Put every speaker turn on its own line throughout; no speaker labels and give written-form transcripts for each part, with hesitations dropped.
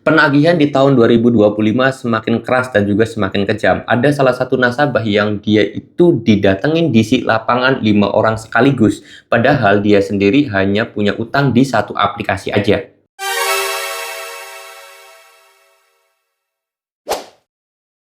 Penagihan di tahun 2025 semakin keras dan juga semakin kejam. Ada salah satu nasabah yang dia itu didatengin di lapangan 5 orang sekaligus. Padahal dia sendiri hanya punya utang di satu aplikasi aja.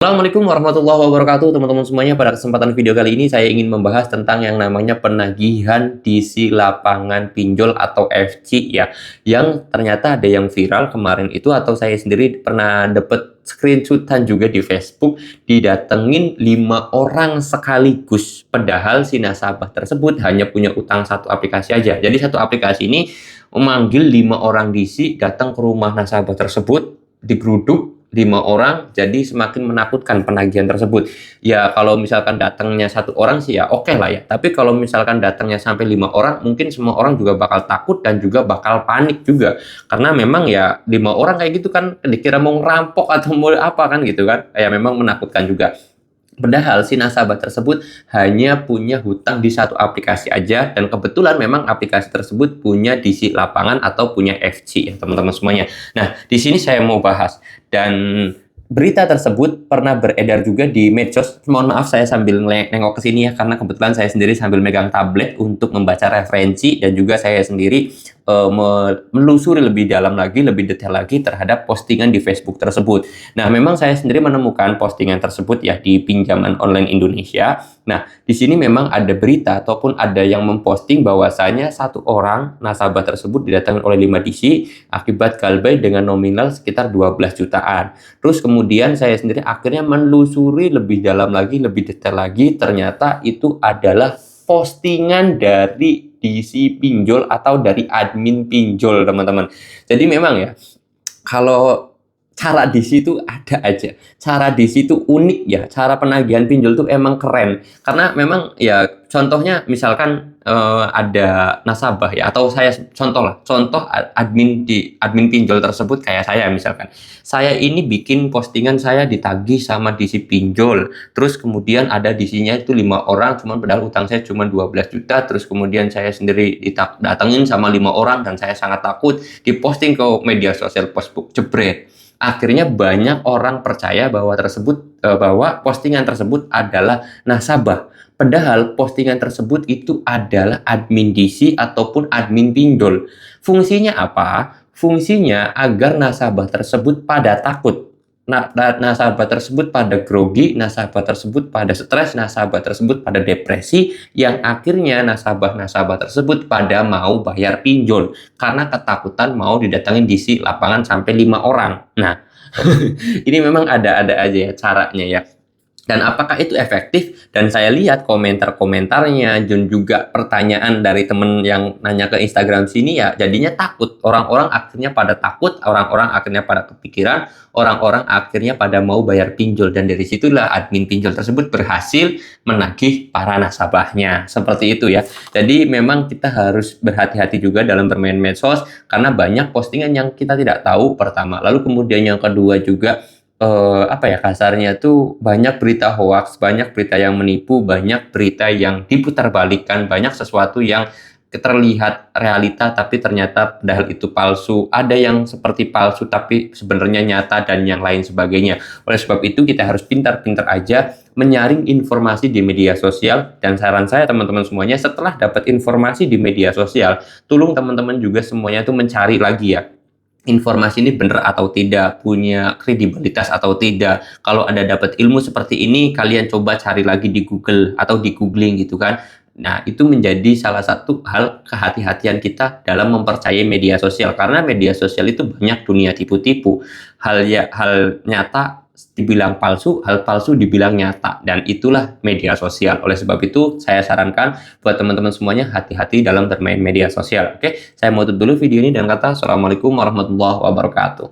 Assalamualaikum warahmatullahi wabarakatuh teman-teman semuanya. Pada kesempatan video kali ini saya ingin membahas tentang yang namanya penagihan di lapangan pinjol atau FC ya, yang ternyata ada yang viral kemarin itu, atau saya sendiri pernah dapet screenshotan juga di Facebook, didatengin 5 orang sekaligus. Padahal si nasabah tersebut hanya punya utang satu aplikasi aja. Jadi satu aplikasi ini memanggil 5 orang DC datang ke rumah nasabah tersebut, digeruduk 5 orang, jadi semakin menakutkan penagihan tersebut. Ya kalau misalkan datangnya satu orang sih ya oke lah ya, tapi kalau misalkan datangnya sampai 5 orang, mungkin semua orang juga bakal takut dan juga bakal panik juga, karena memang ya 5 orang kayak gitu kan dikira mau ngerampok atau mau apa kan gitu kan, ya memang menakutkan juga. Padahal si nasabah tersebut hanya punya hutang di satu aplikasi aja, dan kebetulan memang aplikasi tersebut punya DC lapangan atau punya FC ya teman-teman semuanya. Nah, di sini saya mau bahas, dan berita tersebut pernah beredar juga di medsos. Mohon maaf saya sambil nengok ke sini ya, karena kebetulan saya sendiri sambil megang tablet untuk membaca referensi, dan juga saya sendiri menelusuri lebih dalam lagi, lebih detail lagi terhadap postingan di Facebook tersebut. Nah, memang saya sendiri menemukan postingan tersebut ya di pinjaman online Indonesia. Nah, di sini memang ada berita ataupun ada yang memposting bahwasanya satu orang nasabah tersebut didatangi oleh 5 DC akibat galbay dengan nominal sekitar 12 jutaan. Terus kemudian saya sendiri akhirnya menelusuri lebih dalam lagi, lebih detail lagi, ternyata itu adalah postingan dari DC pinjol atau dari admin pinjol, teman-teman. Jadi memang ya, kalau cara DC itu ada aja. Cara DC itu unik ya. Cara penagihan pinjol itu emang keren. Karena memang ya contohnya misalkan ada nasabah ya, atau saya contoh admin pinjol tersebut kayak saya misalkan. Saya ini bikin postingan saya ditagih sama DC pinjol. Terus kemudian ada DC-nya itu 5 orang, cuman padahal utang saya cuma 12 juta. Terus kemudian saya sendiri datengin sama 5 orang dan saya sangat takut, diposting ke media sosial Facebook, jebret. Akhirnya banyak orang percaya bahwa postingan tersebut adalah nasabah. Padahal postingan tersebut itu adalah admin DC ataupun admin pinjol. Fungsinya apa? Fungsinya agar nasabah tersebut pada takut. Nasabah tersebut pada grogi, nasabah tersebut pada stres, nasabah tersebut pada depresi, yang akhirnya nasabah-nasabah tersebut pada mau bayar pinjol karena ketakutan mau didatangin DC lapangan sampai 5 orang. Nah, ini memang ada-ada aja ya caranya ya. Dan apakah itu efektif? Dan saya lihat komentar-komentarnya dan juga pertanyaan dari temen yang nanya ke Instagram sini ya, jadinya takut. Orang-orang akhirnya pada takut, orang-orang akhirnya pada kepikiran, orang-orang akhirnya pada mau bayar pinjol. Dan dari situlah admin pinjol tersebut berhasil menagih para nasabahnya. Seperti itu ya. Jadi memang kita harus berhati-hati juga dalam bermain medsos, karena banyak postingan yang kita tidak tahu pertama. Lalu kemudian yang kedua juga, apa ya kasarnya tuh, banyak berita hoax, banyak berita yang menipu, banyak berita yang diputarbalikkan, banyak sesuatu yang terlihat realita tapi ternyata padahal itu palsu. Ada yang seperti palsu tapi sebenarnya nyata dan yang lain sebagainya. Oleh sebab itu kita harus pintar-pintar aja menyaring informasi di media sosial. Dan saran saya teman-teman semuanya, setelah dapat informasi di media sosial, tolong teman-teman juga semuanya tuh mencari lagi ya, informasi ini benar atau tidak, punya kredibilitas atau tidak. Kalau Anda dapat ilmu seperti ini, kalian coba cari lagi di Google atau di googling gitu kan. Nah, itu menjadi salah satu hal kehati-hatian kita dalam mempercayai media sosial, karena media sosial itu banyak dunia tipu-tipu. Hal nyata dibilang palsu, hal palsu dibilang nyata, dan itulah media sosial. Oleh sebab itu, saya sarankan buat teman-teman semuanya hati-hati dalam bermain media sosial. Oke, saya mau tutup dulu video ini dan kata assalamualaikum warahmatullahi wabarakatuh.